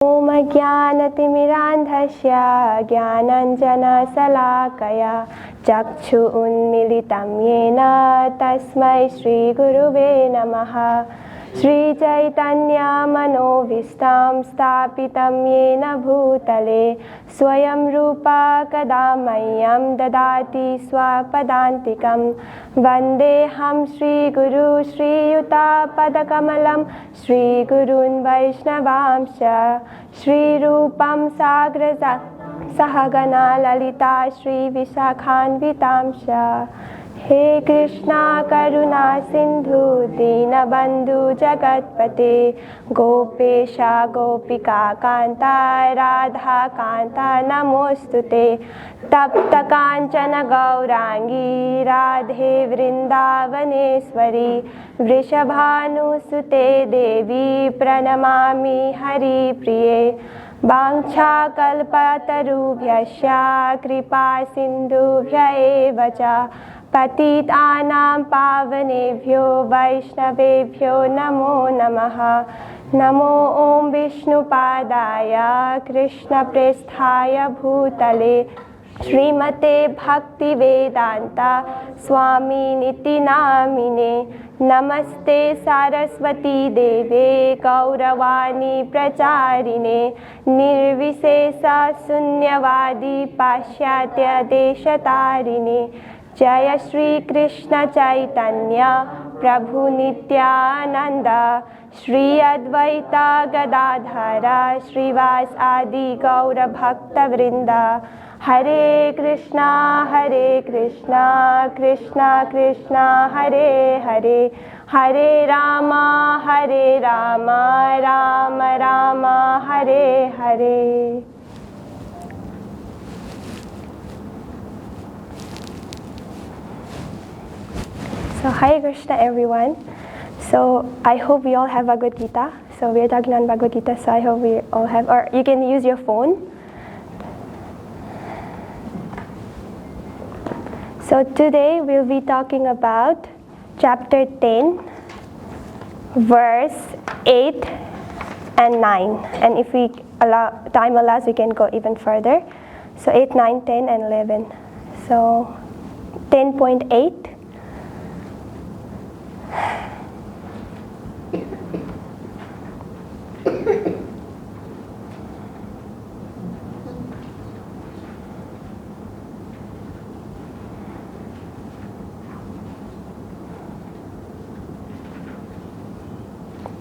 ॐ ज्ञानतिमिरान्धस्य ज्ञानाञ्जनशलाकया चक्षुरुन्मीलितं येन तस्मै श्रीगुरुवे नमः। श्रीचैतन्यमनोभीष्टं स्थापितं येन भूतले स्वयं रूपा कदा मह्यं ददाति स्वपदान्तिकं। वन्देऽहं श्रीगुरु श्रीयुतापदकमलं श्रीगुरून् वैष्णवांश्च श्रीरूपं सहगना ललिता श्रीविशाखान्वितांश्च। हे कृष्णा करुणा सिन्धु दीनबन्धु जगत्पते गोपेशा गोपिका कान्ता राधा कान्ता नमोऽस्तुते। तप्त काञ्चन गौराङ्गी राधे वृन्दावनेश्वरी वृषभानुसुते देवी प्रणमामि हरिप्रिये। वाञ्छाकल्पतरुभ्यश्च कृपा सिन्धुभ्य एव च पतितानां पावनेभ्यो वैष्णवेभ्यो नमो नमः। नमो ॐ विष्णुपादाय कृष्णप्रेष्ठाय भूतले श्रीमते भक्तिवेदान्ता स्वामिनिति नामिने। नमस्ते सारस्वती देवे गौरवाणी प्रचारिणे निर्विशेष शून्यवादी पाश्चात्य देशतारिणे। जय श्री कृष्ण चैतन्य प्रभु नित्यानंद श्री अद्वैत गदाधर श्रीवास आदि गौर भक्त वृंद। हरे Krishna Krishna Krishna Hare Hare Hare Ram Ram Ram Hare Hare. So Hare Krishna everyone. So I hope we all have Bhagavad Gita. So we are talking on Bhagavad Gita, so I hope we all have, or you can use your phone. So today we'll be talking about chapter 10, verse 8 and 9. And if we time allows, we can go even further. So 8, 9, 10 and 11. So 10.8.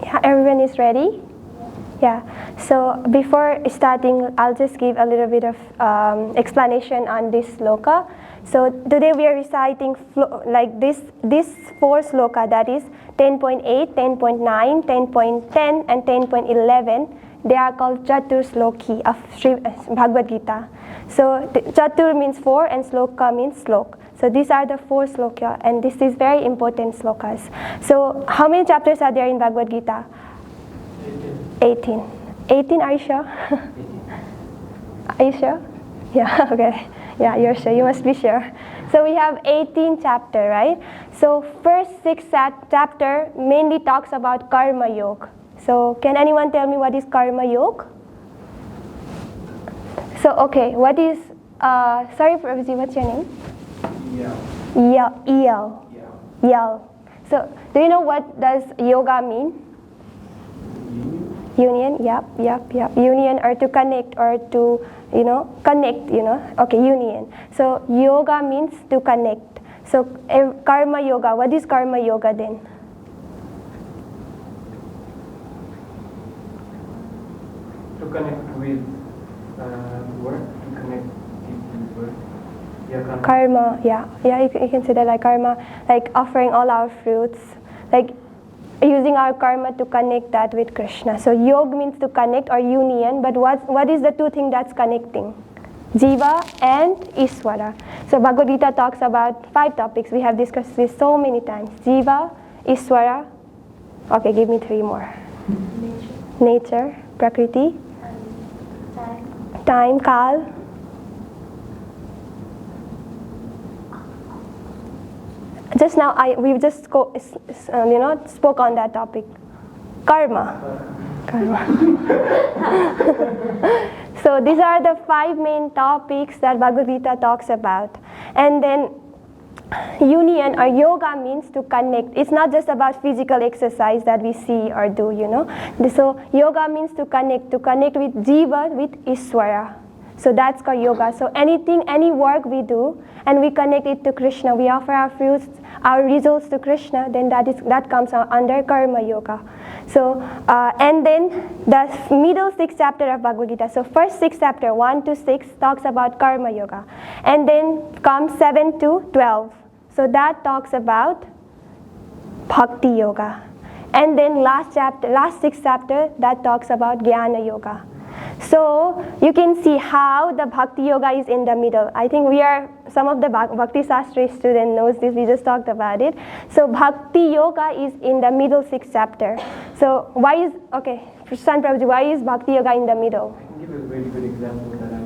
Yeah, everyone is ready? Yeah. So before starting, I'll just give a little bit of explanation on this sloka. So today we are reciting like this 4 sloka, that is 10.8, 10.9, 10.10 and 10.11. They are called Chatur sloki of Bhagavad Gita. So Chatur means 4 and sloka means slok. So these are the 4 sloka, and this is very important slokas. So how many chapters are there in Bhagavad Gita? 18. 18, are you sure? Are you sure? Yeah, okay. Yeah, you're sure. You must be sure. So we have 18 chapter, right? So first 6 chapter mainly talks about karma yoga. So can anyone tell me what is karma yoga? So okay, what is sorry Prabhuji, what's your name? Yel. So do you know what does yoga mean? Union. Yep. Union, or to connect, or to connect, Okay, union. So yoga means to connect. So karma yoga, what is karma yoga then? To connect with work, to connect with work. Yeah, karma, yeah, you can say that, like karma, like offering all our fruits, like using our karma to connect that with Krishna. So yoga means to connect or union, but what is the 2 things that's connecting? Jiva and Ishvara. So Bhagavad Gita talks about 5 topics. We have discussed this so many times. Jiva, Ishvara. Okay, give me 3 more. Nature, Prakriti, time, Kal. Just now, we've just spoke on that topic. Karma. Karma. So these are the 5 main topics that Bhagavad Gita talks about. And then union or yoga means to connect. It's not just about physical exercise that we see or do, So yoga means to connect with Jiva, with Ishvara. So that's called yoga. So any work we do, and we connect it to Krishna, we offer our fruits, our results to Krishna, then that comes under karma yoga. So and then the middle 6th chapter of Bhagavad Gita. So first 6 chapter 1 to 6 talks about karma yoga, and then comes 7 to 12. So that talks about bhakti yoga, and then last 6th chapter that talks about jnana yoga. So you can see how the bhakti yoga is in the middle. I think some of the Bhakti Shastri student knows this, we just talked about it. So bhakti yoga is in the middle 6th chapter. So why is bhakti yoga in the middle? I can give a very good example that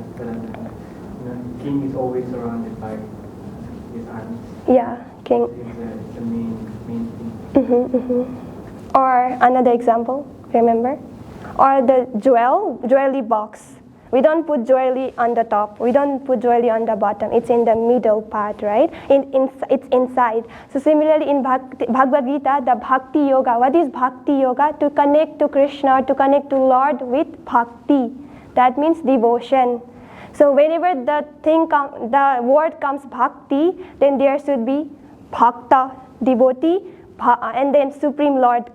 king is always surrounded by his armies. Yeah, king. It's the main thing. Or another example, remember? Or the jewelry box. We don't put jewelry on the top. We don't put jewelry on the bottom. It's in the middle part, right? It's inside. So similarly in Bhagavad Gita, the bhakti yoga. What is bhakti yoga? To connect to Krishna, to connect to Lord with bhakti. That means devotion. So whenever the word comes bhakti, then there should be bhakta, devotee, and then Supreme Lord,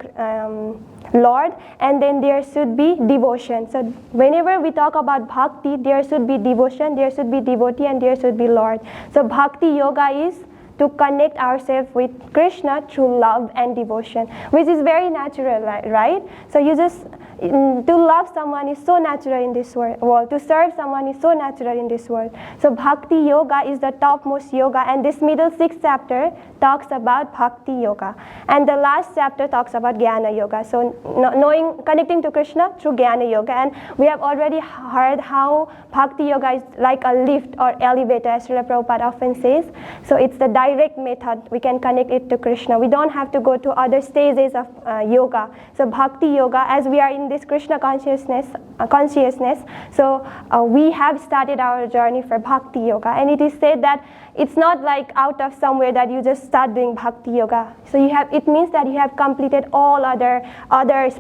and then there should be devotion. So whenever we talk about bhakti, there should be devotion, there should be devotee, and there should be Lord. So bhakti yoga is to connect ourselves with Krishna through love and devotion, which is very natural, right? So to love someone is so natural in this world. To serve someone is so natural in this world. So bhakti yoga is the topmost yoga, and this middle 6th chapter talks about bhakti yoga, and the last chapter talks about jnana yoga. So connecting to Krishna through jnana yoga, and we have already heard how bhakti yoga is like a lift or elevator, as Srila Prabhupada often says. So it's the direct method. We can connect it to Krishna. We don't have to go to other stages of yoga. So bhakti yoga, as we are in this Krishna consciousness, so we have started our journey for bhakti yoga, and it is said that it's not like out of somewhere that you just start doing bhakti yoga. So it means that you have completed all other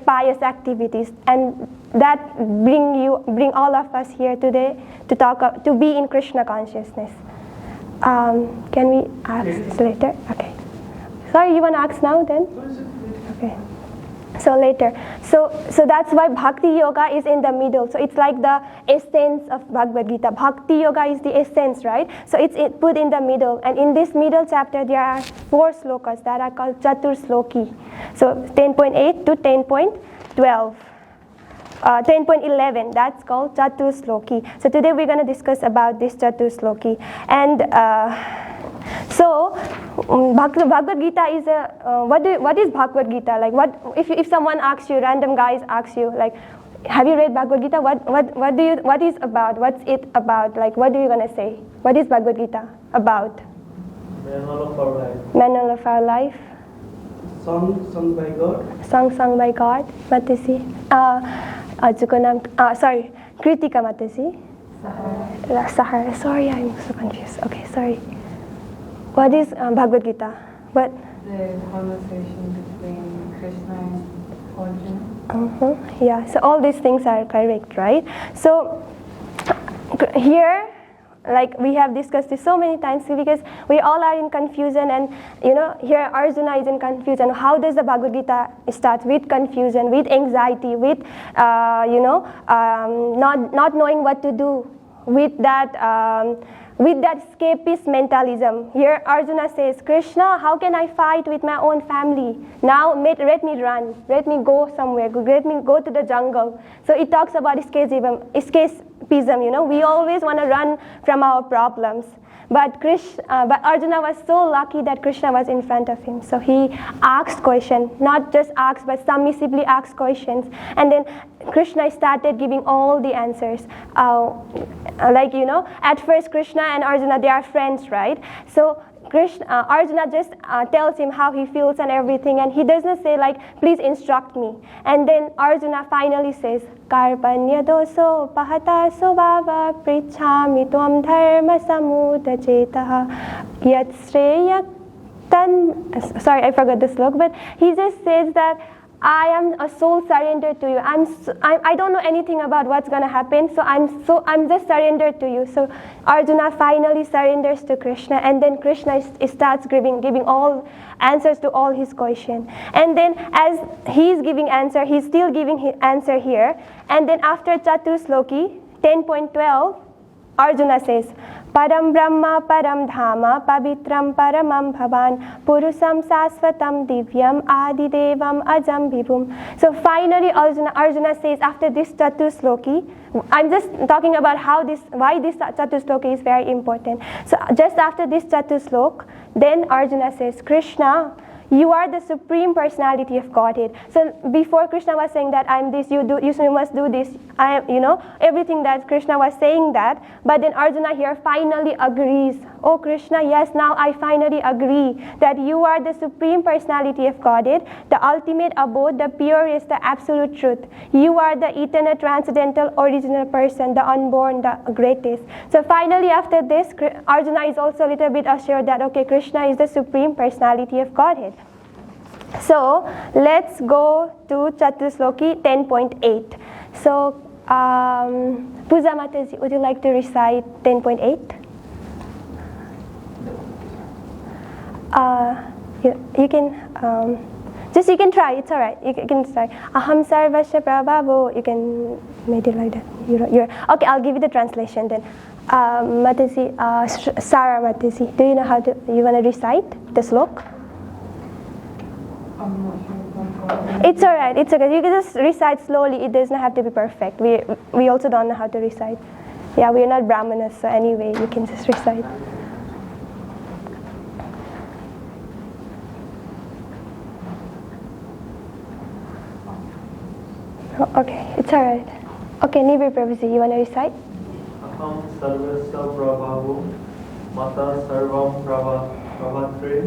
pious activities, and that bring all of us here today to be in Krishna consciousness. Can we ask this later? Okay. Sorry, you want to ask now then? Okay. So later. So that's why bhakti yoga is in the middle. So it's like the essence of Bhagavad Gita. Bhakti yoga is the essence, right? So it's put in the middle. And in this middle chapter, there are 4 slokas that are called Chatur sloki. So 10.8 to 10.12. 10.11, that's called Chatur sloki. So today we're going to discuss about this Chatur sloki. And so Bhagavad Gita is what is Bhagavad Gita? Like, what if someone asks you, random guys asks you, like, have you read Bhagavad Gita? What is about? What's it about? Like, what are you gonna say? What is Bhagavad Gita about? Manual of our life. Manual of our life. Song sung by God. Song sung by God. Matasi. Sorry, Kritika Matasi. Sahara. Sorry, I'm so confused. Okay, sorry. What is Bhagavad Gita? What? The conversation between Krishna and Arjuna. Yeah, so all these things are correct, right? So here, like we have discussed this so many times, because we all are in confusion, and here Arjuna is in confusion. How does the Bhagavad Gita start? With confusion, with anxiety, with not knowing what to do, with that escapist mentalism. Here Arjuna says, Krishna, how can I fight with my own family? Now let me run, let me go somewhere, let me go to the jungle. So it talks about escapism. We always want to run from our problems. But Arjuna was so lucky that Krishna was in front of him. So he asked questions, not just asked, but submissively asked questions. And then Krishna started giving all the answers. At first Krishna and Arjuna, they are friends, right? So Arjuna just tells him how he feels and everything, and he doesn't say like, please instruct me. And then Arjuna finally says, Karpanya doso pahata sobhava prichhami tvam dharma samudachetaha yat shreya sorry, I forgot the slok, but he just says that I am a soul surrendered to you. I don't know anything about what's going to happen, so I'm just surrendered to you. So Arjuna finally surrenders to Krishna, and then Krishna starts giving all answers to all his questions. And then as he's giving answer, he's still giving his answer here. And then after Chatur sloki 10.12, Arjuna says, Param Brahma Param Dhama Pavitram Paramam Bhavan Purusam Sasvatam Divyam Adidevam Ajam Vibhum. So finally Arjuna says after this Chatur sloki, I'm just talking about why this Chatur sloki is very important. So just after this Chatur slok, then Arjuna says, Krishna, you are the supreme personality of Godhead. So before Krishna was saying that I'm this, you must do this. I am, everything that Krishna was saying that. But then Arjuna here finally agrees. Oh Krishna, yes, now I finally agree that you are the supreme personality of Godhead, the ultimate abode, the purest, the absolute truth. You are the eternal, transcendental, original person, the unborn, the greatest. So finally after this, Arjuna is also a little bit assured that, okay, Krishna is the supreme personality of Godhead. So let's go to Chatur sloki 10.8. So Puja Mataji, would you like to recite 10.8? You can you can try. It's all right. You can try. Aham sarvasya prabhavo. You can make it like that. You're okay. I'll give you the translation then. Mataji, Sarah Mataji, do you know how to? You want to recite the slok? I'm not sure. It's all right. It's okay. You can just recite slowly. It doesn't have to be perfect. We also don't know how to recite. Yeah, we are not brahmanas, so anyway, you can just recite. Oh, okay, it's all right. Okay, Nibir Prabhuji, you want to recite? Aham sarvasya prabhavo mata sarvam prabhatre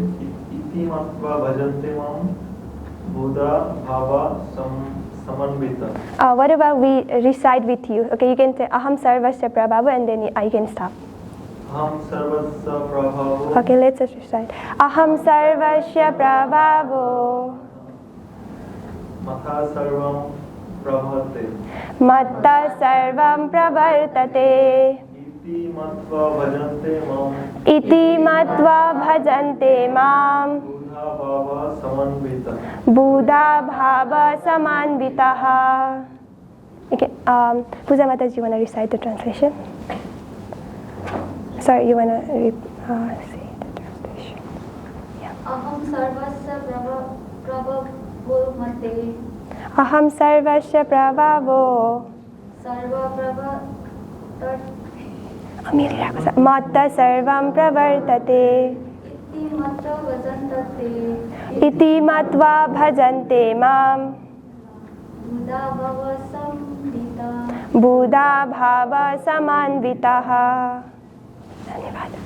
iti matva bhajante mam buddha bhava samanvita. What about we recite with you? Okay, you can say Aham sarvasya prabhavo and then I can stop. Aham sarvasya prabhavo. Okay, let's just recite. Aham sarvasya prabhavo Mata sarvam prabhate. Matta sarvam pravartate. Iti matva bhajante mam. Iti matva bhajante mam. Buddha bhava samanvita. Buddha bhava samanvitaha. Okay, Puja Mataji, you want to recite the translation? Sorry, you want to say the translation? Yeah. Aham sarvasya prabhavo mate. Aham sarvasya prabhavo. Sarva prabhavat. Matta sarvam pravartate. Iti matra vajantate. Iti matva bhajante mam. Buddha bhava samvita. Buddha bhava samanvitaha.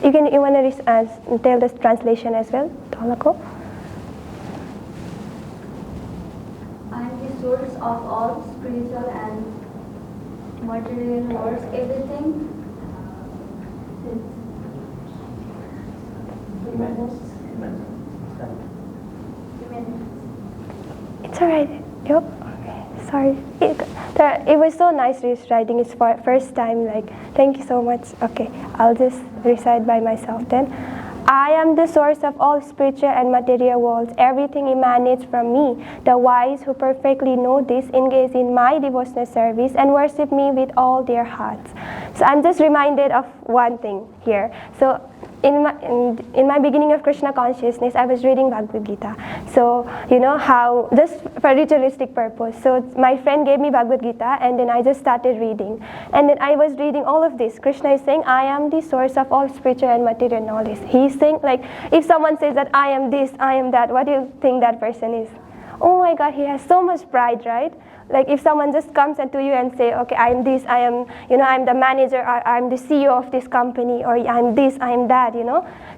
You want to tell this translation as well, Tolako? I am the source of all spiritual and material worlds. Everything. It's alright. Yep. Okay. Sorry. It was so nice reciting. It's for first time. Like, thank you so much. Okay, I'll just recite by myself then. I am the source of all spiritual and material worlds. Everything emanates from me. The wise who perfectly know this engage in my devotional service and worship me with all their hearts. So I'm just reminded of one thing here. So in my beginning of Krishna consciousness, I was reading Bhagavad Gita. So, how, just for ritualistic purpose. So my friend gave me Bhagavad Gita and then I just started reading. And then I was reading all of this. Krishna is saying, I am the source of all spiritual and material knowledge. He's saying, like, if someone says that I am this, I am that, what do you think that person is? oh my God, he has so much pride, right? Like if someone just comes to you and say, okay, I am this, I am, I'm the manager, or I'm the CEO of this company, or I'm this, I'm that,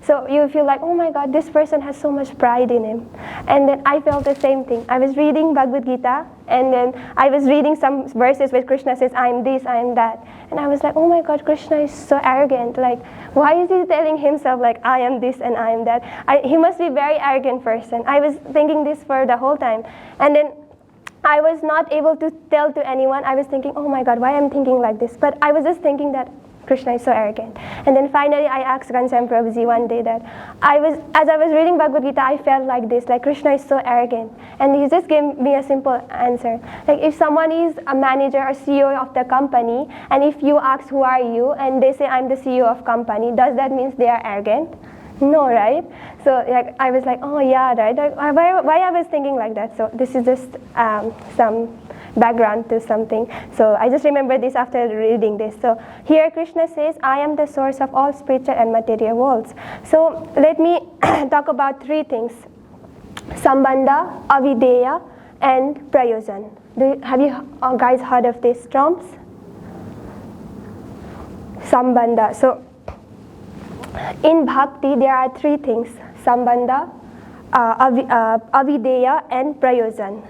So you feel like, oh my God, this person has so much pride in him. And then I felt the same thing. I was reading Bhagavad Gita, and then I was reading some verses where Krishna says, I am this, I am that. And I was like, oh my God, Krishna is so arrogant. Like, why is he telling himself like, I am this and I am that? He must be a very arrogant person. I was thinking this for the whole time. And then I was not able to tell to anyone. I was thinking, oh my God, why I'm thinking like this? But I was just thinking that Krishna is so arrogant. And then finally I asked Ghanshyam Prabhuji one day that as I was reading Bhagavad Gita, I felt like this, like Krishna is so arrogant. And he just gave me a simple answer. Like if someone is a manager or CEO of the company, and if you ask who are you, and they say I'm the CEO of company, does that mean they are arrogant? No, right? So like I was like, oh yeah, right? Like, why I was thinking like that? So this is just some background to something. So I just remember this after reading this. So here Krishna says, I am the source of all spiritual and material worlds. So let me talk about three things: Sambandha, Avideya, and Prayojan. Have you guys heard of these terms? Sambandha. So in bhakti, there are three things: Sambandha, Avideya, and Prayojan.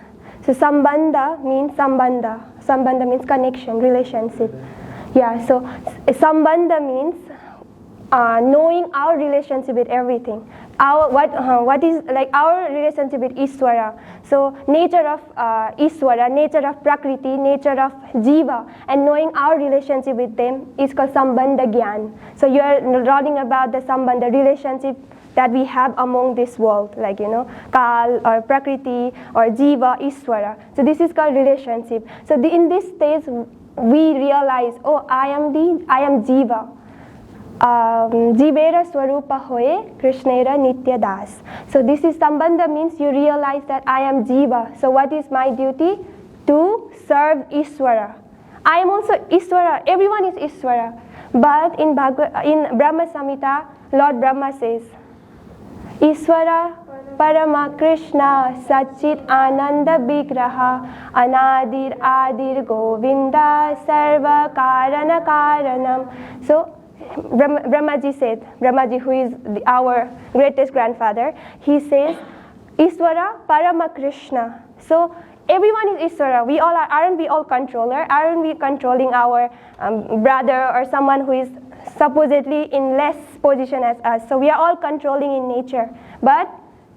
So Sambandha means Sambandha. Sambandha means connection, relationship. Yeah, so Sambandha means knowing our relationship with everything. What is like our relationship with Ishvara. So nature of Ishvara, nature of Prakriti, nature of Jiva, and knowing our relationship with them is called Sambandha Gyan. So you are learning about the Sambandha relationship that we have among this world, like Kal or Prakriti or Jiva, Ishvara. So this is called relationship. So in this stage we realize, oh, I am Jiva. Jivera Swarupa Hoye Krishnera Nitya Das. So this is Sambandha, means you realize that I am Jiva. So what is my duty? To serve Ishvara. I am also Ishvara. Everyone is Ishvara. But in Brahma Samhita, Lord Brahma says, Ishvara Parama Krishna Satchit Ananda Vigraha Anadir Adir Govinda Sarva Karana Karanam. So Brahmaji said, Brahmaji, who is our greatest grandfather, he says, Ishvara Parama Krishna. So everyone is Ishvara. We all aren't we all controller? Aren't we controlling our brother or someone who is supposedly in less position as us? So we are all controlling in nature. But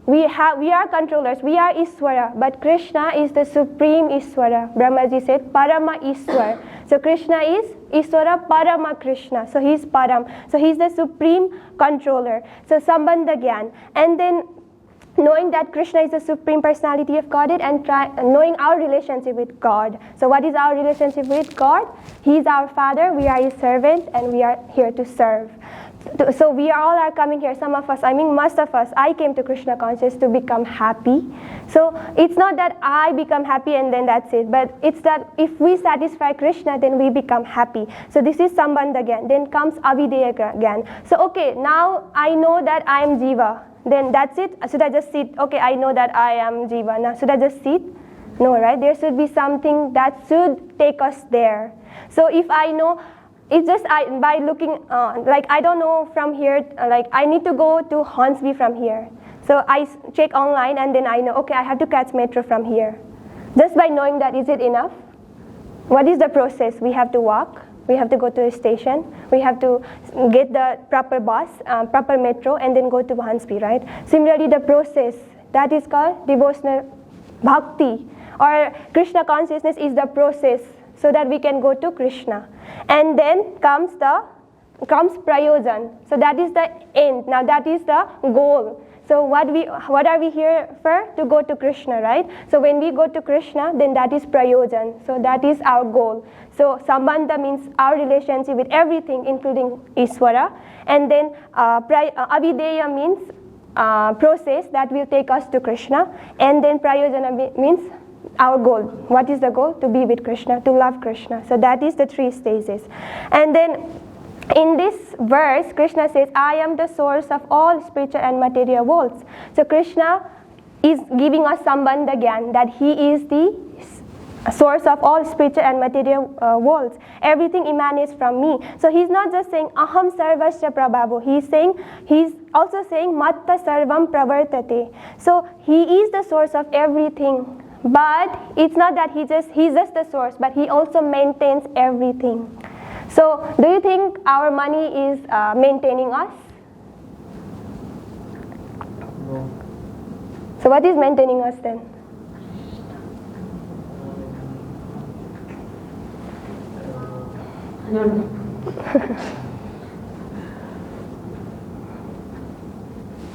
we are controllers. We are Ishvara. But Krishna is the supreme Ishvara. Brahmaji said, Parama Ishwar. So Krishna is Ishvara Parama Krishna. So he is Param. So he is the supreme controller. So Sambandha Gyan. And then knowing that Krishna is the supreme personality of Godhead, and knowing our relationship with God. So what is our relationship with God? He is our Father, we are His servant, and we are here to serve. So we all are coming here, some of us, most of us, I came to Krishna conscious to become happy. So it's not that I become happy and then that's it, but it's that if we satisfy Krishna, then we become happy. So this is Sambandha Gyan. Then comes Avideya Gyan. So okay, now I know that I am Jiva. Then that's it. Should I just sit? Okay, I know that I am Jiva. Now should I just sit? No, right? There should be something that should take us there. So if I know, it's just by looking, like I don't know from here, like I need to go to Hornsby from here. So I check online and then I know, okay, I have to catch metro from here. Just by knowing that, is it enough? What is the process? We have to walk. We have to go to the station. We have to get the proper bus, proper metro, and then go to Hornsby, right? Similarly, the process, that is called devotional bhakti, or Krishna consciousness is the process so that we can go to Krishna. And then comes prayojan. So that is the end. Now that is the goal. So what are we here for? To go to Krishna, right? So when we go to Krishna, then that is prayojan. So that is our goal. So Sambandha means our relationship with everything, including Ishvara. And then Avideya means process that will take us to Krishna. And then Prayojana means our goal. What is the goal? To be with Krishna, to love Krishna. So that is the three stages. And then in this verse, Krishna says, I am the source of all spiritual and material worlds. So Krishna is giving us Sambandha Gyan, that he is the source of all spiritual and material worlds. Everything emanates from me. So he's not just saying aham sarvasya prabhavo. He's also saying matta sarvam pravartate. So he is the source of everything. But it's not that he's just the source, but he also maintains everything. So do you think our money is maintaining us? No. So what is maintaining us then? I don't know.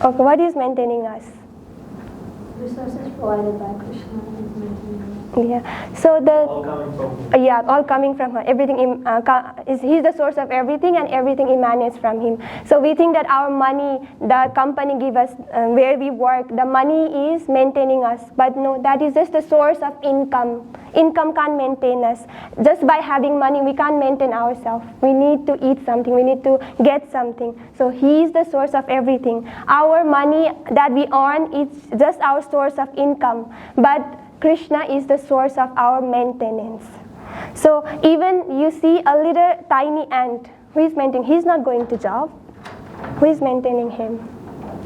Okay, what is maintaining us? Resources provided by Krishna is maintaining us. Yeah. So All coming from yeah, all coming from her. Everything he's the source of everything, and everything emanates from him. So we think that our money, the company give us, where we work, the money is maintaining us. But no, that is just the source of income. Income can't maintain us. Just by having money, we can't maintain ourselves. We need to eat something. We need to get something. So he is the source of everything. Our money that we earn is just our source of income. But Krishna is the source of our maintenance. So even you see a little tiny ant, who is maintaining? He's not going to job. Who is maintaining him?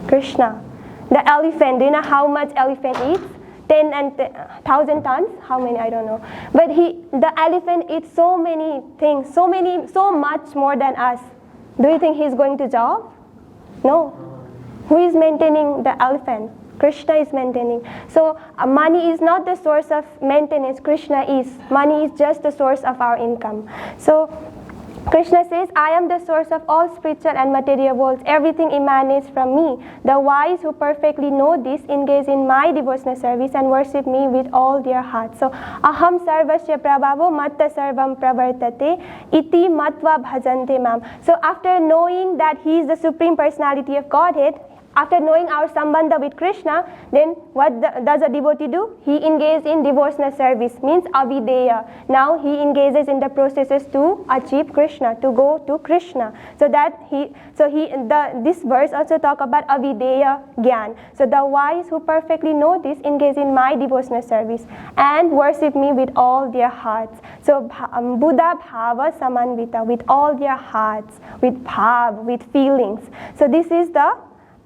Krishna. The elephant, do you know how much elephant eats? 10 and 1,000 tons? How many? I don't know. But the elephant eats so many things, so much more than us. Do you think he's going to job? No. Who is maintaining the elephant? Krishna is maintaining. So money is not the source of maintenance. Krishna is. Money is just the source of our income. So Krishna says, I am the source of all spiritual and material worlds. Everything emanates from me. The wise who perfectly know this engage in my devotional service and worship me with all their hearts. So aham sarvasya prabhavo matta sarvam pravartate iti matva bhajante mam. So after knowing that he is the Supreme Personality of Godhead, after knowing our sambandha with Krishna, then what does a devotee do? He engages in devotional service, means avideya. Now he engages in the processes to achieve Krishna, to go to Krishna. This verse also talk about avideya gyan. So the wise who perfectly know this engage in my devotional service and worship me with all their hearts. So Buddha bhava samanvita, with all their hearts, with bhav, with feelings. So this is the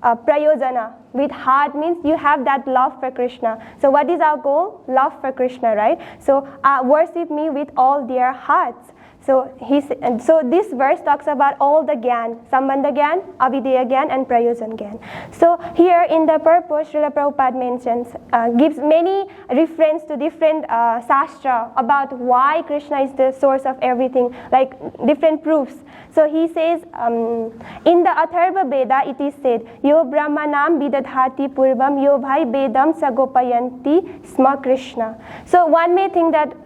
prayojana. With heart means you have that love for Krishna. So what is our goal? Love for Krishna, right? So worship me with all their hearts. So this verse talks about all the gyan, sambandha gyan, avideya gyan, and prayojan gyan. So here in the purpose, Srila Prabhupada mentions, gives many reference to different sastra about why Krishna is the source of everything, like different proofs. So he says, in the Atharva Veda it is said, Yo Brahmanam Vidadhati Purvam Yo Bhai Vedam Sagopayanti Sma Krishna. So one may think that,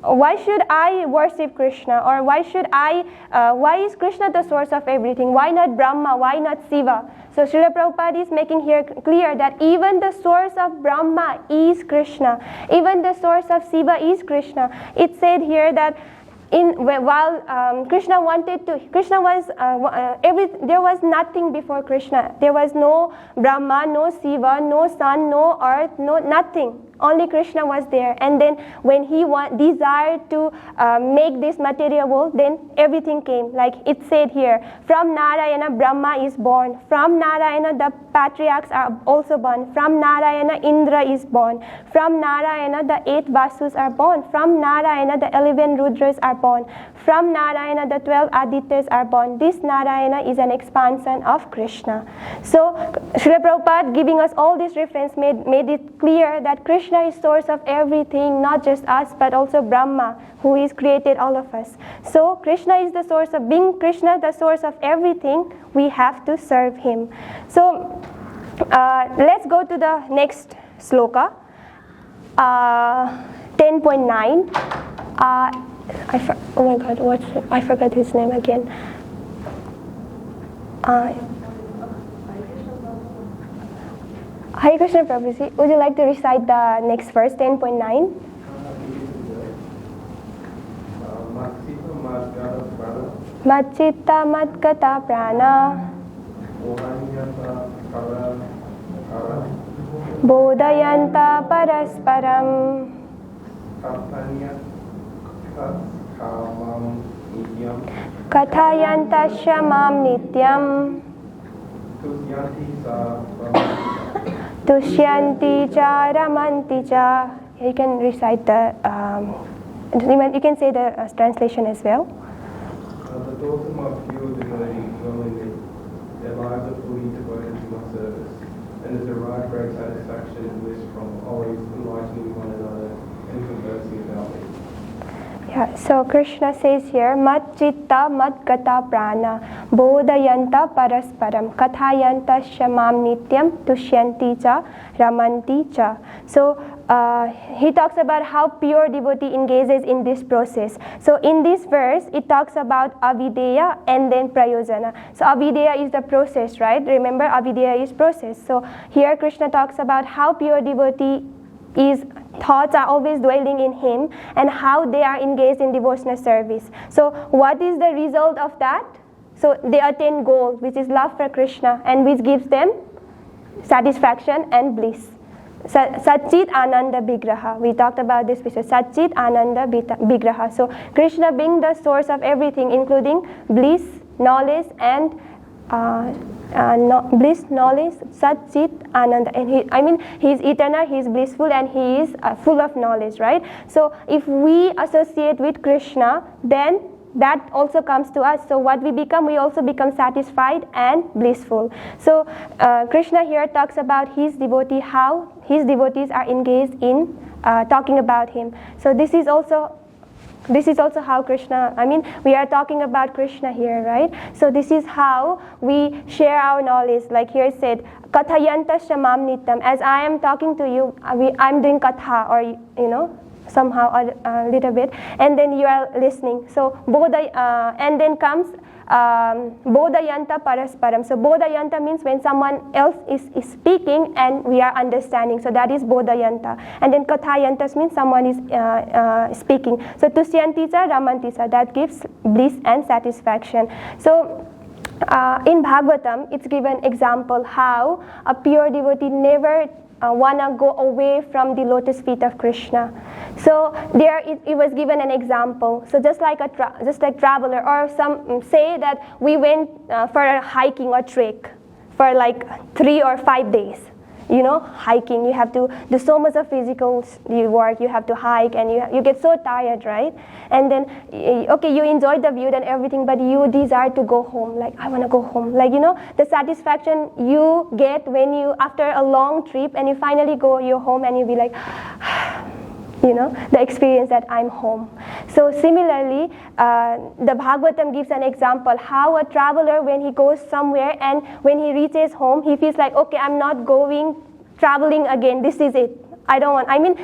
why should I worship Krishna? Or why is Krishna the source of everything? Why not Brahma? Why not Shiva? So Srila Prabhupada is making here clear that even the source of Brahma is Krishna. Even the source of Shiva is Krishna. It said here that while Krishna wanted to, there was nothing before Krishna. There was no Brahma, no Shiva, no sun, no earth, no nothing. Only Krishna was there. And then when he desired to make this material world, then everything came. Like it said here, from Narayana, Brahma is born. From Narayana, the patriarchs are also born. From Narayana, Indra is born. From Narayana, the 8 Vasus are born. From Narayana, the 11 Rudras are born. From Narayana, the 12 Adityas are born. This Narayana is an expansion of Krishna. So Srila Prabhupada, giving us all this reference, made it clear that Krishna is source of everything, not just us, but also Brahma, who is created all of us. So Krishna is the source of, being Krishna the source of everything, we have to serve him. So let's go to the next sloka, 10.9. Oh my God, I forgot his name again. Hare Krishna Prabhuji, would you like to recite the next verse, 10.9? Machita matkata prana bodhayanta parasparam kathayanta shamam nityam tushyanti cha ramanti cha. You can recite the, you can say the translation as well. The thoughts of my pure devotee dwell in me. Their lives are fully devoted to my service, and they derive great satisfaction and bliss from always enlightening one another and conversing about me. Yeah, so Krishna says here, mat chitta mat gata prana bodhayanta parasparam kathayanta shamam nityam tushyanti cha ramanti cha. So he talks about how pure devotee engages in this process. So in this verse, it talks about avideya and then prayojana. So avideya is the process, right? Remember, avideya is process. So here Krishna talks about how pure devotee is thoughts are always dwelling in him and how they are engaged in devotional service. So what is the result of that? So they attain goal, which is love for Krishna, and which gives them satisfaction and bliss. Satchit Ananda Vigraha. We talked about this before. Satchit Ananda Vigraha. So Krishna being the source of everything, including bliss, knowledge, and bliss, knowledge, Satchit Ananda. And he is eternal, he is blissful, and he is full of knowledge, right? So if we associate with Krishna, then that also comes to us. So what we become, we also become satisfied and blissful. So Krishna here talks about his devotee, how his devotees are engaged in talking about him. So this is also how Krishna, we are talking about Krishna here, right? So this is how we share our knowledge. Like here it said, kathayanta shamam nityam. As I am talking to you, I'm doing katha, or somehow a little bit, and then you are listening. So and then comes bodhayanta parasparam. So bodhayanta means when someone else is speaking and we are understanding. So that is bodhayanta. And then kathayanta means someone is speaking. So tushyanti cha ramanti cha, that gives bliss and satisfaction. So in Bhagavatam, it's given example how a pure devotee never wanna go away from the lotus feet of Krishna. So there it was given an example. So just like traveler, or some say that we went for a hiking or trek for like 3 or 5 days. Hiking, you have to do so much of physical work, you have to hike, and you get so tired, right? And then, okay, you enjoy the view and everything, but you desire to go home, like, I want to go home. Like, the satisfaction you get when you, after a long trip, and you finally go your home, and you be like, the experience that I'm home. So similarly, the Bhagavatam gives an example how a traveler, when he goes somewhere and when he reaches home, he feels like, okay, I'm not traveling again, this is it.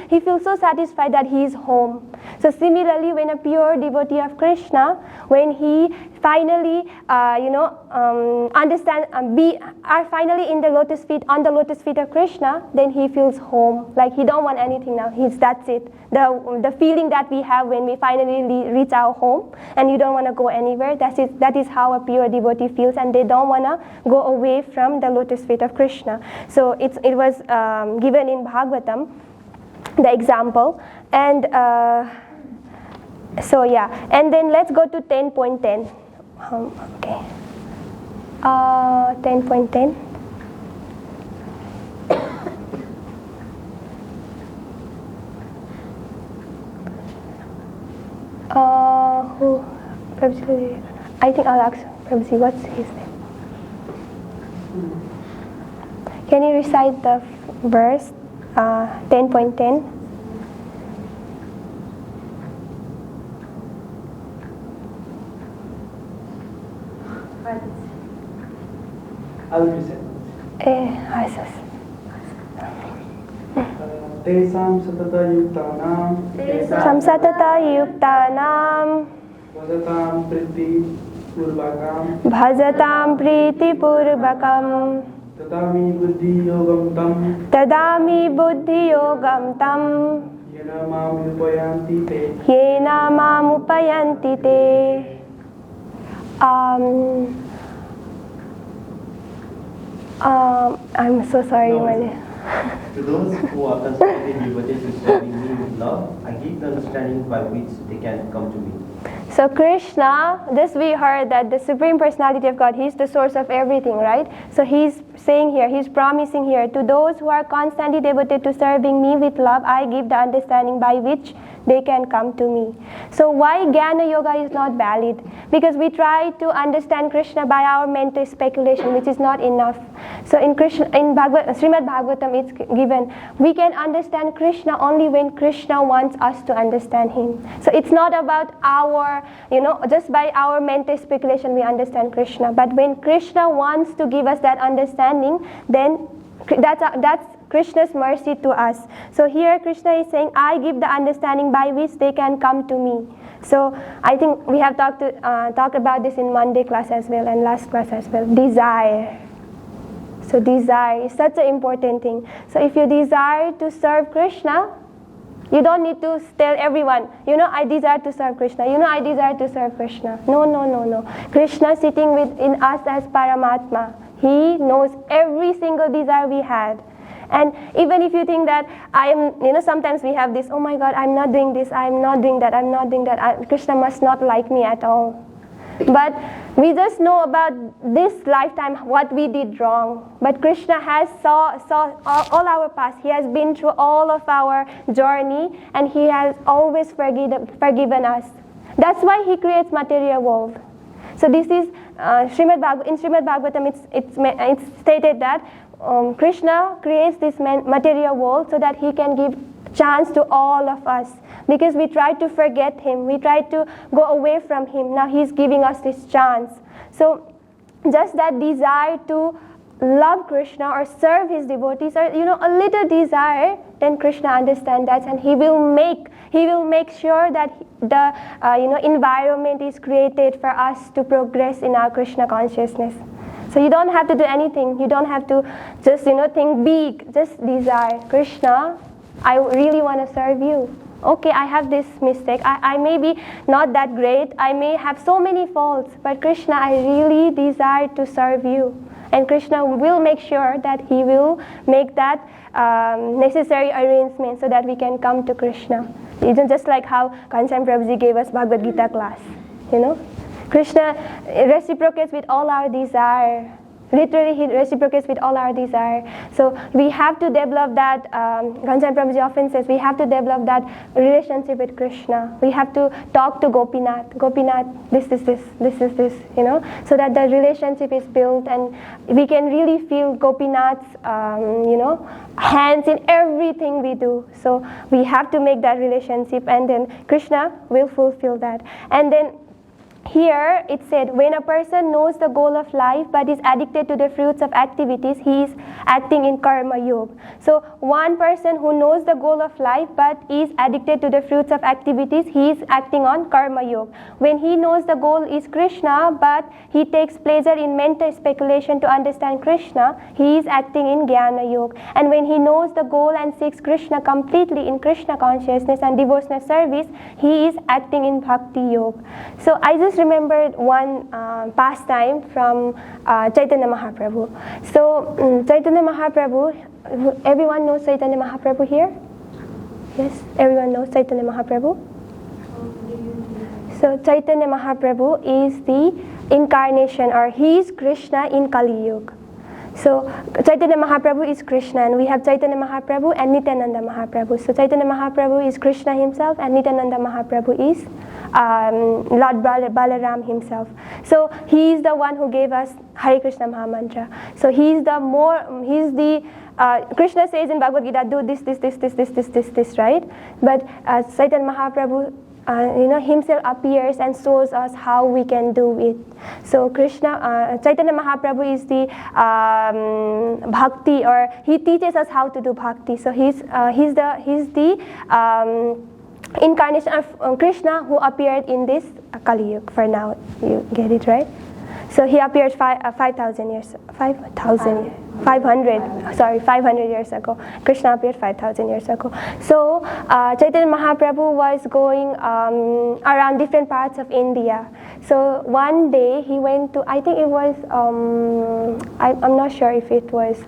He feels so satisfied that he is home. So similarly, when a pure devotee of Krishna, when he finally, are finally in the lotus feet, on the lotus feet of Krishna, then he feels home. Like he don't want anything now. That's it. The feeling that we have when we finally reach our home, and you don't want to go anywhere. That is how a pure devotee feels, and they don't want to go away from the lotus feet of Krishna. So it was given in Bhagavatam, the example, and and then let's go to 10.10. Okay. 10.10. Who? I think I'll ask Prabhuji, what's his name? Can you recite the verse 10.10? I'll recite. Tesam satata yuktanam bhajatam priti purvakam tadami buddhi yogam tam yena mam upayanti te. I'm so sorry, To those who are constantly devoted to serving me with love, I give the understanding by which they can come to me. So Krishna, this we heard that the Supreme Personality of God, He's the source of everything, right? So He's saying here, He's promising here, to those who are constantly devoted to serving me with love, I give the understanding by which they can come to me. So why Jnana Yoga is not valid? Because we try to understand Krishna by our mental speculation, which is not enough. So in Srimad Bhagavatam it's given, we can understand Krishna only when Krishna wants us to understand Him. So it's not about our, just by our mental speculation we understand Krishna. But when Krishna wants to give us that understanding, then that's Krishna's mercy to us. So here Krishna is saying, I give the understanding by which they can come to me. So I think we have talked about this in Monday class as well and last class as well. Desire. So desire is such an important thing. So if you desire to serve Krishna, you don't need to tell everyone, I desire to serve Krishna. I desire to serve Krishna. No. Krishna sitting within us as Paramatma. He knows every single desire we had. And even if you think that sometimes we have this, oh my God, I'm not doing this, I'm not doing that, Krishna must not like me at all. But we just know about this lifetime what we did wrong. But Krishna has saw all our past. He has been through all of our journey, and He has always forgiven us. That's why He creates material world. So this is in Srimad Bhagavatam. It's stated that Krishna creates this material world so that He can give chance to all of us, because we try to forget Him, we try to go away from Him. Now He's giving us this chance. So just that desire to love Krishna or serve His devotees, or a little desire, then Krishna understands that, and He will make sure that the environment is created for us to progress in our Krishna consciousness. So you don't have to do anything. You don't have to just think big. Just desire, Krishna, I really want to serve you. Okay, I have this mistake. I may be not that great. I may have so many faults. But Krishna, I really desire to serve you. And Krishna will make sure that He will make that necessary arrangement so that we can come to Krishna. It's just like how Kanchan Prabhuji gave us Bhagavad Gita class. Krishna reciprocates with all our desire. Literally, He reciprocates with all our desire. So we have to develop that, Kanchan Prabhuji often says, we have to develop that relationship with Krishna. We have to talk to Gopinath. Gopinath, this is this, so that the relationship is built, and we can really feel Gopinath's, hands in everything we do. So we have to make that relationship, and then Krishna will fulfill that. And then here it said, when a person knows the goal of life but is addicted to the fruits of activities, he is acting in karma yoga. So one person who knows the goal of life but is addicted to the fruits of activities, he is acting on karma yoga. When he knows the goal is Krishna but he takes pleasure in mental speculation to understand Krishna, he is acting in jnana yoga. And when he knows the goal and seeks Krishna completely in Krishna consciousness and devotional service, he is acting in bhakti yoga. So I just remembered one pastime from Chaitanya Mahaprabhu. So Chaitanya Mahaprabhu, everyone knows Chaitanya Mahaprabhu here? Yes, everyone knows Chaitanya Mahaprabhu? So Chaitanya Mahaprabhu is the incarnation, or he is Krishna in Kali Yuga. So Chaitanya Mahaprabhu is Krishna, and we have Chaitanya Mahaprabhu and Nityananda Mahaprabhu. So Chaitanya Mahaprabhu is Krishna himself, and Nityananda Mahaprabhu is Lord Balaram himself. So he is the one who gave us Hare Krishna Mahamantra. So Krishna says in Bhagavad Gita, do this, right? But Chaitanya Mahaprabhu himself appears and shows us how we can do it. So Chaitanya Mahaprabhu is the bhakti, or he teaches us how to do bhakti. So he's the incarnation of Krishna who appeared in this Kali Yuga. For now, you get it right. So he appeared 500 years ago. Krishna appeared 5,000 years ago. So Chaitanya Mahaprabhu was going around different parts of India. So one day he went to, I think it was, I'm not sure if it was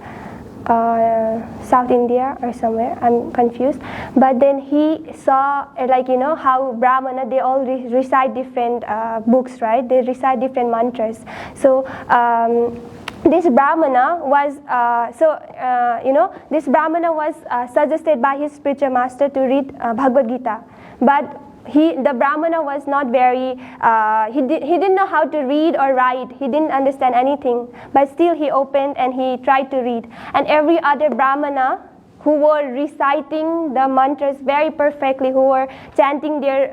South India or somewhere. I'm confused. But then he saw, how Brahmana, they all recite different books, right? They recite different mantras. So this Brahmana was, suggested by his spiritual master to read Bhagavad Gita. But the Brahmana was not very, he didn't know how to read or write. He didn't understand anything. But still he opened and he tried to read. And every other Brahmana who were reciting the mantras very perfectly, who were chanting their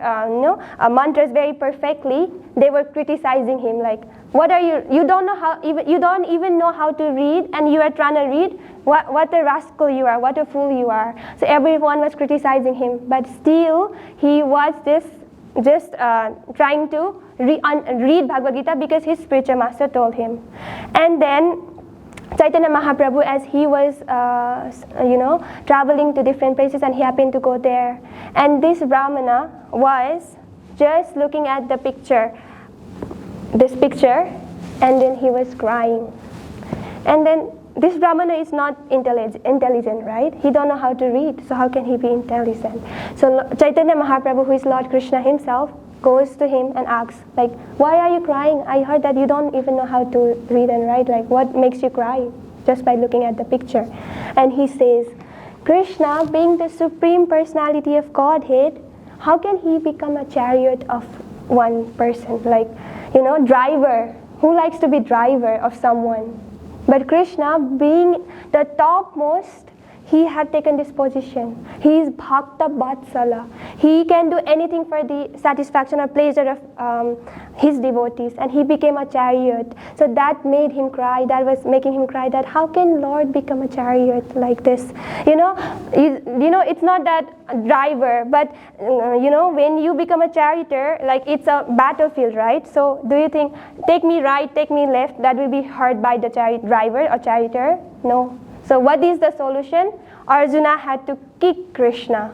mantras very perfectly, they were criticizing him like, what are you don't even know how to read and you are trying to read? What a rascal you are, what a fool you are. So everyone was criticizing him, but still he was just trying to read Bhagavad Gita because his spiritual master told him. And then Chaitanya Mahaprabhu, as he was traveling to different places, and he happened to go there, and this Brahmana was just looking at this picture, and then he was crying. And then this Brahmana is not intelligent, right? He don't know how to read, so how can he be intelligent? So Chaitanya Mahaprabhu, who is Lord Krishna himself, goes to him and asks, like, why are you crying? I heard that you don't even know how to read and write. Like, what makes you cry just by looking at the picture? And he says, Krishna, being the Supreme Personality of Godhead, how can he become a chariot of one person? Like, driver. Who likes to be driver of someone? But Krishna, being the topmost, he had taken this position. He is Bhakta Vatsala. He can do anything for the satisfaction or pleasure of his devotees, and he became a chariot. So that made him cry. That was making him cry. That how can Lord become a chariot like this? It's not that driver, but when you become a charioteer, like it's a battlefield, right? So do you think, take me right, take me left, that will be heard by the driver or charioteer? No. So what is the solution? Arjuna had to kick Krishna.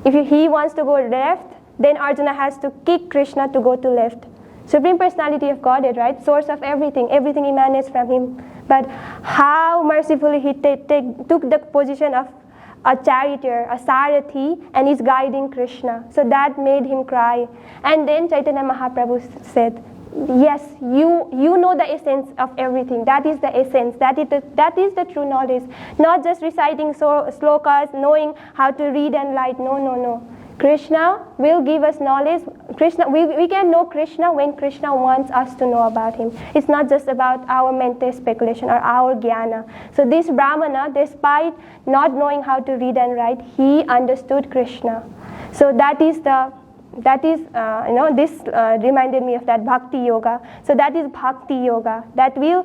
If he wants to go left, then Arjuna has to kick Krishna to go to left. Supreme Personality of Godhead, right? Source of everything. Everything emanates from him. But how mercifully he took the position of a charioteer, a sarathi, and is guiding Krishna. So that made him cry. And then Chaitanya Mahaprabhu said, yes, you know the essence of everything. That is the essence. That is the true knowledge. Not just reciting slokas, knowing how to read and write. No. Krishna will give us knowledge. We can know Krishna when Krishna wants us to know about him. It's not just about our mental speculation or our jnana. So this Brahmana, despite not knowing how to read and write, he understood Krishna. So this reminded me of that bhakti yoga. So that is bhakti yoga, that will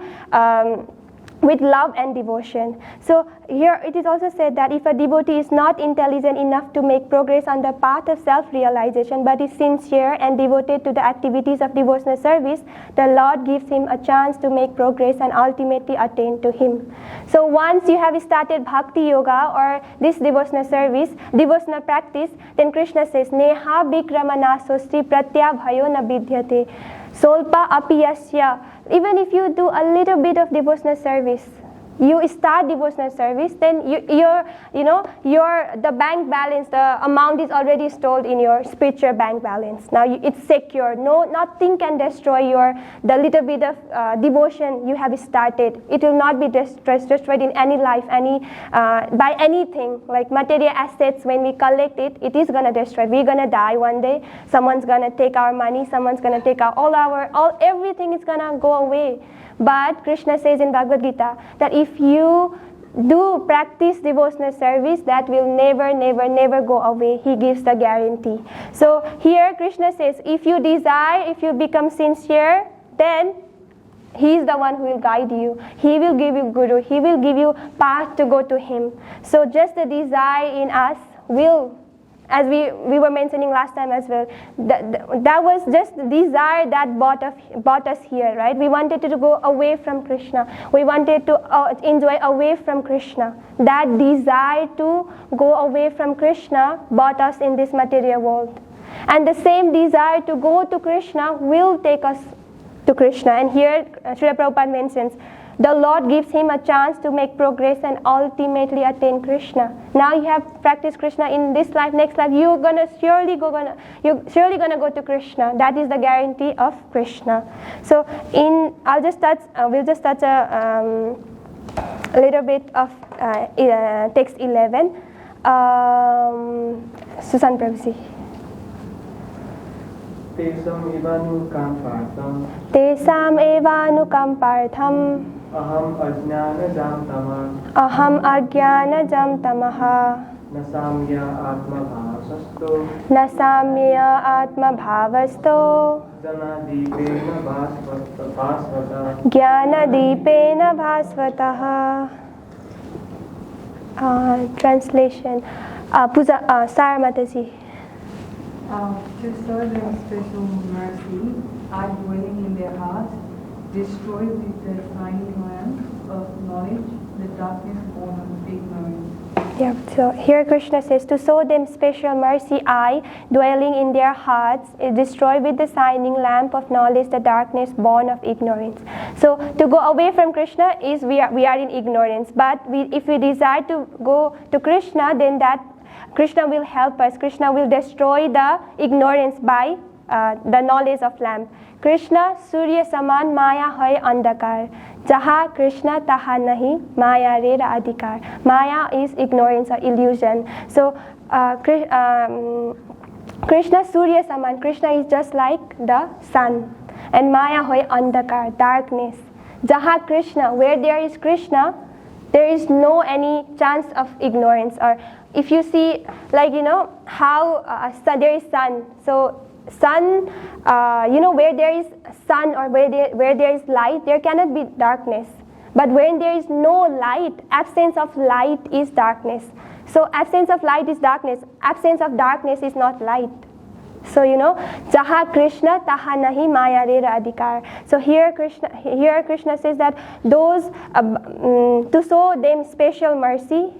with love and devotion. So here it is also said that if a devotee is not intelligent enough to make progress on the path of self-realization, but is sincere and devoted to the activities of devotional service, the Lord gives him a chance to make progress and ultimately attain to him. So once you have started bhakti yoga or this devotional service, devotional practice, then Krishna says, Neha vikramana sostri pratyabhayo na vidhyate. Solpa apiyasya. Even if you do a little bit of devotional service, you start devotional service, then the bank balance, the amount is already stored in your spiritual bank balance. Now it's secure. Nothing can destroy the little bit of devotion you have started. It will not be destroyed in any life, by anything like material assets. When we collect it, it is gonna destroy. We're gonna die one day. Someone's gonna take our money. Someone's gonna take everything is gonna go away. But Krishna says in Bhagavad Gita that if you do practice devotional service, that will never go away. He gives the guarantee. So here Krishna says, if you desire, if you become sincere, then he is the one who will guide you. He will give you guru. He will give you path to go to him. So just the desire in us will, as we were mentioning last time as well, that was just the desire that brought us here, right? We wanted to go away from Krishna. We wanted to enjoy away from Krishna. That desire to go away from Krishna brought us in this material world. And the same desire to go to Krishna will take us to Krishna. And here Srila Prabhupada mentions, the Lord gives him a chance to make progress and ultimately attain Krishna. Now you have practiced Krishna in this life, next life, you're surely gonna go to Krishna. That is the guarantee of Krishna. So we'll just touch a little bit of text 11. Susan Prabhuji. Tesam evanukampartham aham ajnanajam tamaha nasamya atma bhavasto jnanadipena bhasvatah. Translation. Sarah Mataji. To serve them special mercy, I dwelling in their hearts, destroy with the shining lamp of knowledge the darkness born of ignorance. Yeah, so here Krishna says, to show them special mercy, I, dwelling in their hearts, destroy with the shining lamp of knowledge the darkness born of ignorance. So to go away from Krishna is we are in ignorance. But if we desire to go to Krishna, then that Krishna will help us. Krishna will destroy the ignorance by the knowledge of lamp. Krishna Surya Saman Maya hai andakar. Jaha Krishna taha nahi Maya re adhikar. Maya is ignorance or illusion. So Krishna Surya Saman. Krishna is just like the sun. And Maya hai andakar, darkness. Jaha Krishna, where there is Krishna, there is no any chance of ignorance. Or if you see, like, how there is sun. So sun, where there is sun or where there is light, there cannot be darkness. But when there is no light, absence of light is darkness. So absence of light is darkness. Absence of darkness is not light. So Jaha Krishna taha nahi Maya re adhikar. So here Krishna says that those to show them special mercy,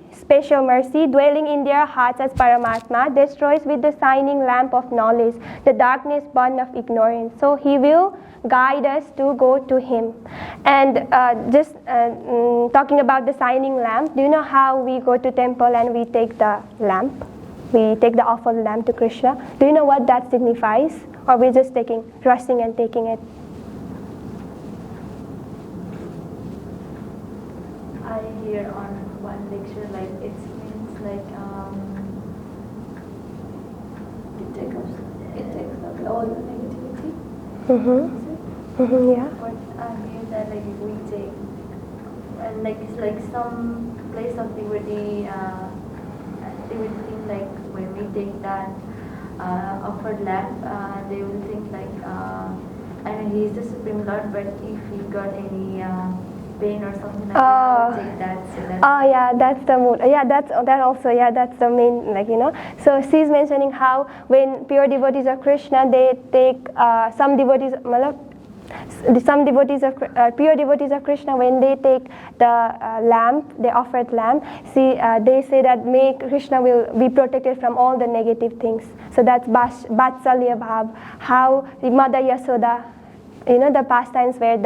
dwelling in their hearts as Paramatma, destroys with the shining lamp of knowledge the darkness born of ignorance. So he will guide us to go to him. And just talking about the shining lamp, do you know how we go to temple and we take the lamp? We take the awful lamp to Krishna. Do you know what that signifies? Or we're just rushing and taking it? I hear on one lecture, like it means like it takes away all the negativity. Yeah. But I hear that like we take and like it's like some place of devotee. They will think like when we take that offered lamp, they will think like, he is the Supreme Lord, but if he got any pain or something like that, I'll take that. So that's the mood. Yeah, that's the main, So she's mentioning how when pure devotees of Krishna, they take some devotees, pure devotees of Krishna, when they take the lamp, the offered lamp, they say that may Krishna will be protected from all the negative things. So that's Vatsalya Bhav, how the Mother Yasoda, the pastimes where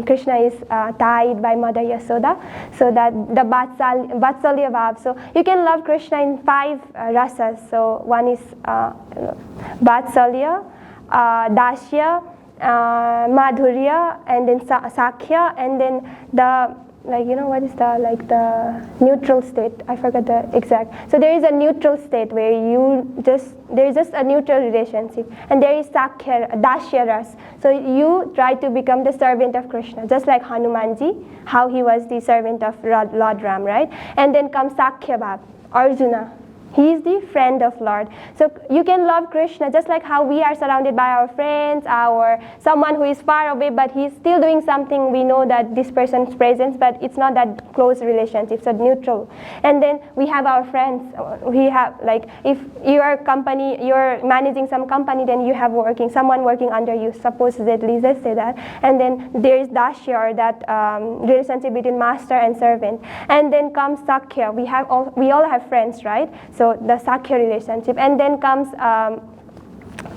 Krishna is tied by Mother Yasoda. So that the Vatsalya Bhav. So you can love Krishna in 5 rasas. So one is Vatsalya, Dasya, Madhurya, and then Sakhya, and then the what is the neutral state? I forgot the exact. So there is a neutral state where there is just a neutral relationship, and there is Sakhya, Dasya ras. So you try to become the servant of Krishna, just like Hanumanji, how he was the servant of Lord Ram, right? And then comes Sakhya Bhav, Arjuna. He is the friend of Lord. So you can love Krishna just like how we are surrounded by our friends, someone who is far away, but he's still doing something. We know that this person's presence, but it's not that close relationship. It's a neutral. And then we have our friends. We have, if you're managing some company, then you have someone working under you, supposedly, let's say that. And then there is Dasya, or that relationship between master and servant. And then comes Sakhya. We all have friends, right? So the Sakhya relationship. And then comes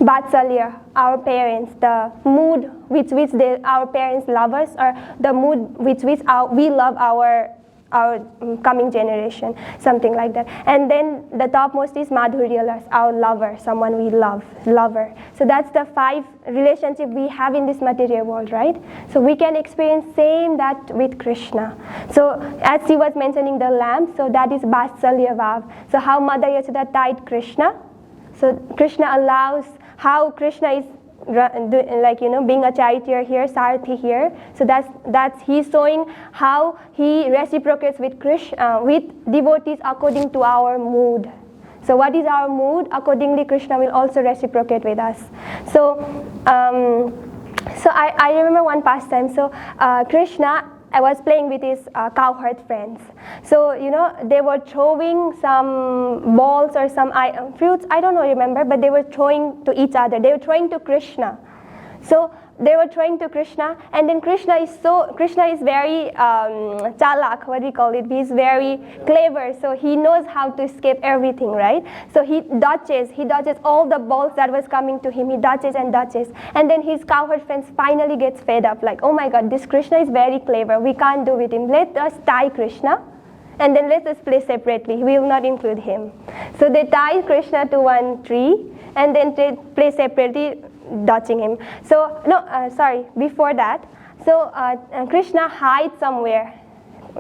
Vatsalya, our parents, the mood with which our parents love us, or the mood with which we love our coming generation, something like that. And then the topmost is Madhurya, our lover, someone we love, lover. So that's the 5 relationship we have in this material world, right? So we can experience same that with Krishna. So as she was mentioning the lamp, so that is Vatsalya Vav. So how Mother Yashoda tied Krishna. So Krishna allows, how Krishna is being a charioteer here, Sarathi here. So that's he's showing how he reciprocates with Krishna, with devotees according to our mood. So what is our mood? Accordingly, Krishna will also reciprocate with us. So I remember one pastime. So Krishna, I was playing with his cowherd friends. So, they were throwing some balls or some fruits, I don't know, remember, but they were throwing to each other. They were throwing to Krishna. So they were throwing to Krishna, and then Krishna is very chalak, what we call it. He's very clever, so he knows how to escape everything, right? So he dodges all the balls that was coming to him. He dodges, and then his cowherd friends finally gets fed up, like, oh my God, this Krishna is very clever. We can't do with him. Let us tie Krishna, and then let us play separately. We will not include him. So they tie Krishna to one tree, and then they play separately, dodging him. So before that, so Krishna hides somewhere.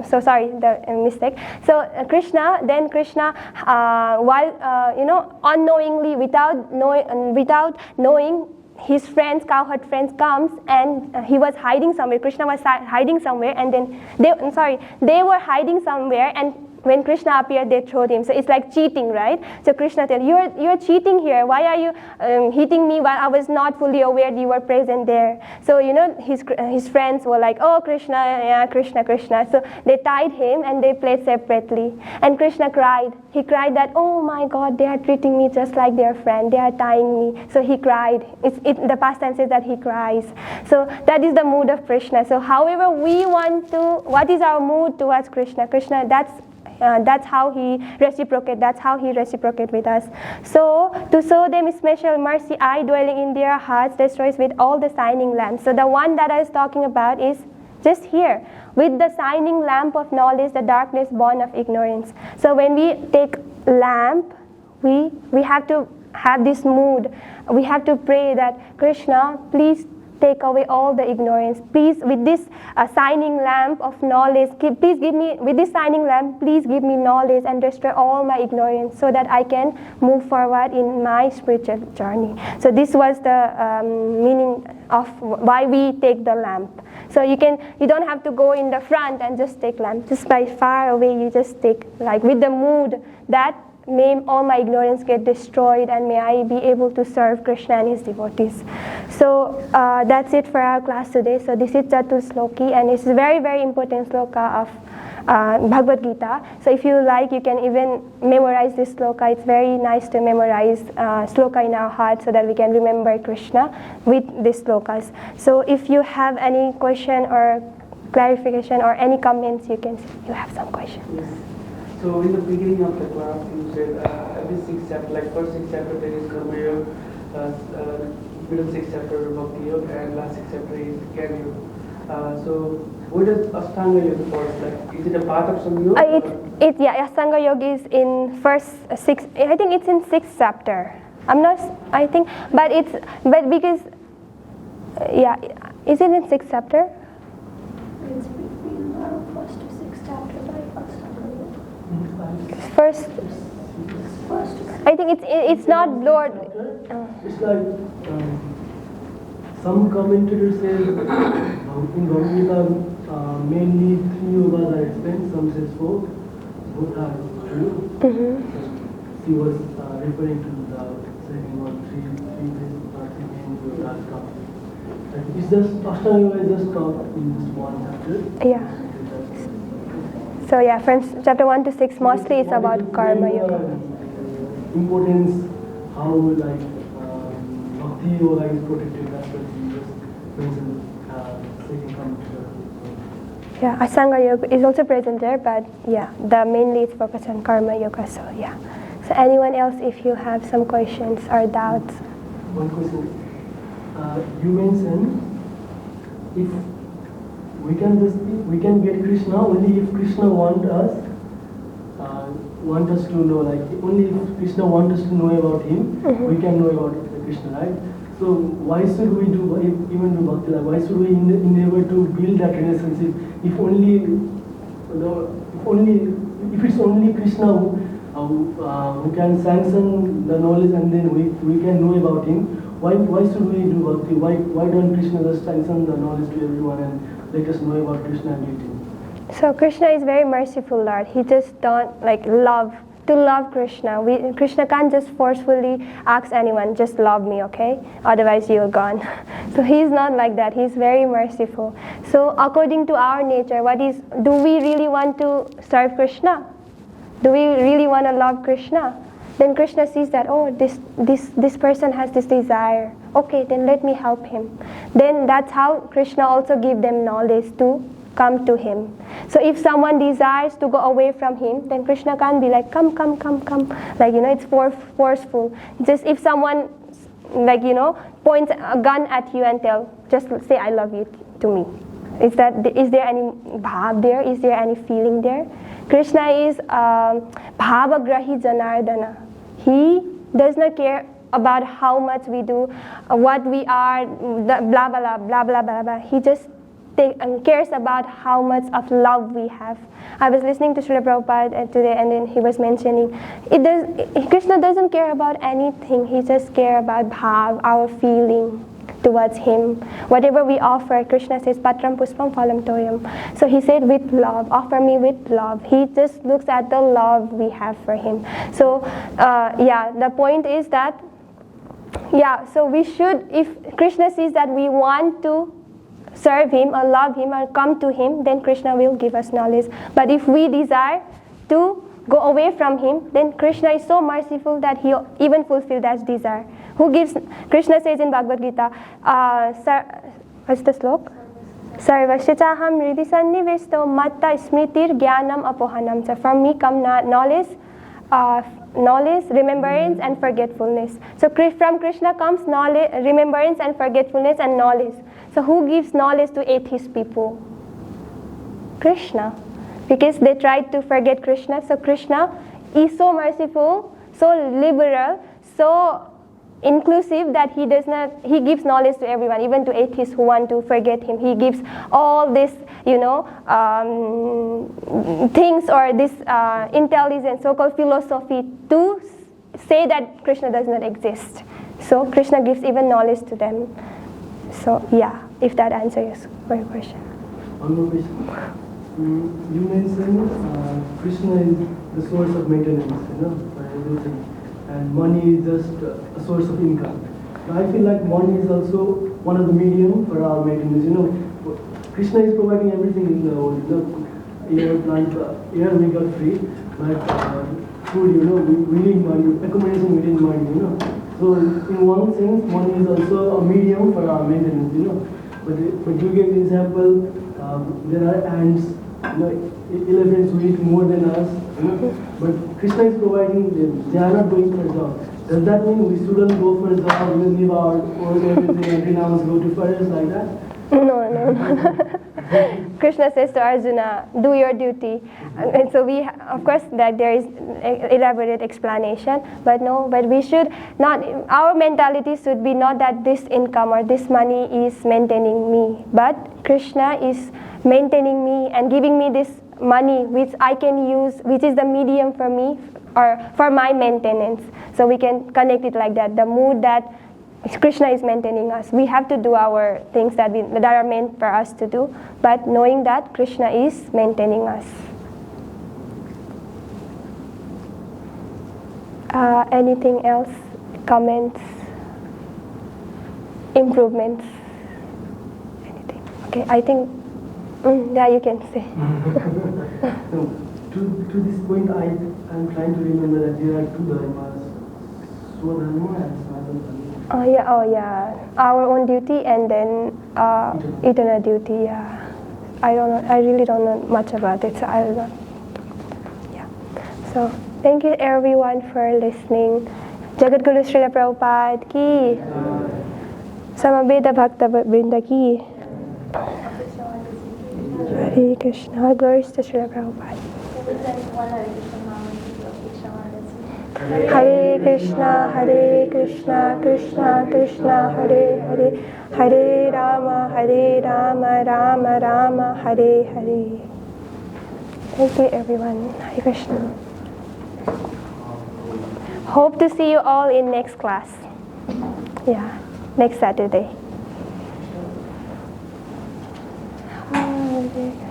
So sorry, the mistake. So Krishna, while unknowingly, without knowing, his cowherd friends comes, and he was hiding somewhere. Krishna was hiding somewhere, and then they were hiding somewhere, and when Krishna appeared, they throwed him. So it's like cheating, right? So Krishna said, you're cheating here. Why are you hitting me while I was not fully aware you were present there? So, his friends were like, oh, Krishna, yeah, Krishna. So they tied him, and they played separately. And Krishna cried. He cried that, oh my God, they are treating me just like their friend. They are tying me. So he cried. The pastime says that he cries. So that is the mood of Krishna. So however we want to, what is our mood towards Krishna? Krishna, that's how he reciprocate. That's how he reciprocate with us. So to show them special mercy, I dwelling in their hearts destroys with all the shining lamps. So the one that I was talking about is just here. With the shining lamp of knowledge, the darkness born of ignorance. So when we take lamp, we have to have this mood. We have to pray that Krishna, please take away all the ignorance. Please, with this shining lamp of knowledge, please give me knowledge and destroy all my ignorance, so that I can move forward in my spiritual journey. So this was the meaning of why we take the lamp. So you don't have to go in the front and just take lamp. Just by far away, you just take, like, with the mood that may all my ignorance get destroyed, and may I be able to serve Krishna and his devotees. So that's it for our class today. So this is Chatur sloki, and it's a very, very important sloka of Bhagavad Gita. So if you like, you can even memorize this sloka. It's very nice to memorize sloka in our heart, so that we can remember Krishna with these slokas. So if you have any question or clarification or any comments, you have some questions. Yes. So in the beginning of the class, you said every 6 chapter, like first 6 chapter there is Karma Yoga, middle 6 chapter Bhakti Yoga, and last 6 chapter is Jnana Yoga. So what is Ashtanga Yoga first? Like, is it a part of some yoga? Ashtanga Yoga is in first 6. I think it's in 6th chapter. I'm not. I think, but because is it in 6th chapter? It's between first to 6th chapter by Ashtanga Yoga. First, I think it's not Lord. It's like some commentators say in Bhagavad Gita mainly 3 yogas are explained, some says 4. Both are true. She was referring to the second one, 3 main yogas come. It's just Ashtanga Yoga is just taught in this one chapter. Yeah. So from chapter 1 to 6, mostly it's about Karma Yoga. Importance, how like Bhakti Yoga is protected, that's what you just mentioned, second commentator. Yeah, Ashtanga Yoga is also present there, but mainly it's focused on Karma Yoga. So So anyone else, if you have some questions or doubts? one question. You mentioned if we can get Krishna only if Krishna want us to know, like only if Krishna want us to know about him, we can know about Krishna, right? So why should we even do bhakti? Like why should we endeavor to build that relationship if it's only Krishna who can sanction the knowledge and then we can know about him? Why should we do bhakti? Why don't Krishna just sanction the knowledge to everyone and let us know about Krishna and meet him? So Krishna is very merciful Lord. He just don't love Krishna. Krishna can't just forcefully ask anyone, just love me, okay? Otherwise you're gone. So he's not like that. He's very merciful. So according to our nature, do we really want to serve Krishna? Do we really want to love Krishna? Then Krishna sees that, oh, this person has this desire. Okay, then let me help him. Then that's how Krishna also give them knowledge to come to him. So if someone desires to go away from him, then Krishna can't be like, come. It's forceful. Just if someone, points a gun at you and just say, I love you to me. Is there any bhav there? Is there any feeling there? Krishna is bhavagrahi janardana. He does not care about how much we do, what we are, blah, blah, blah, blah, blah, blah, blah. He just cares about how much of love we have. I was listening to Srila Prabhupada today, and then he was mentioning, Krishna doesn't care about anything. He just cares about bhav, our feeling towards him. Whatever we offer, Krishna says, Patram Puspam Phalam Toyam. So he said, with love, offer me with love. He just looks at the love we have for him. So, the point is that, so we should, if Krishna sees that we want to serve him or love him or come to him, then Krishna will give us knowledge. But if we desire to go away from him, then Krishna is so merciful that he even fulfills that desire. Krishna says in Bhagavad Gita, what's the slok? Sarvasya chaham hridi sannivesto matta smritir jnanam apohanam. So from me come knowledge, remembrance and forgetfulness. So from Krishna comes knowledge, remembrance and forgetfulness and knowledge. So who gives knowledge to atheist people? Krishna. Because they tried to forget Krishna. So Krishna is so merciful, so liberal, so inclusive that he gives knowledge to everyone, even to atheists who want to forget him. He gives all this, things or this intelligence, so-called philosophy to say that Krishna does not exist. So Krishna gives even knowledge to them. So if that answers your question. One more question. You mentioned Krishna is the source of maintenance, for everything, and money is just a source of income. Now I feel like money is also one of the medium for our maintenance. Krishna is providing everything in the world. Air we got free, but food, we need money. Accommodation, we need money. So in one sense, money is also a medium for our maintenance. But you gave the example, there are ants, elephants who eat more than us, but Krishna is providing them. They are not going for a job. Does that mean we shouldn't go for a job, we'll leave our work, everything, and renounce, go to forest like that? No. Krishna says to Arjuna, do your duty. And so of course, that there is elaborate explanation, but we should not, our mentality should be not that this income or this money is maintaining me, but Krishna is maintaining me and giving me this money which I can use, which is the medium for me or for my maintenance. So we can connect it like that, the mood that Krishna is maintaining us. We have to do our things that are meant for us to do, but knowing that Krishna is maintaining us. Anything else? Comments? Improvements? Anything? Okay, I think, you can say. To this point, I'm trying to remember that there are two dharmas, Swadharma and Sadharma. Our own duty and then eternal duty. I don't know. I really don't know much about it. So I don't know. So thank you everyone for listening. Jagadguru Srila Prabhupada ki, Samaveda Bhakta Vrinda ki. Hare Krishna, glories to Srila Prabhupada. Hare Krishna, Krishna Krishna, Hare Hare, Hare Rama, Rama Rama, Hare Hare. Thank you everyone. Hare Krishna. Hope to see you all in next class. Yeah, next Saturday. Hare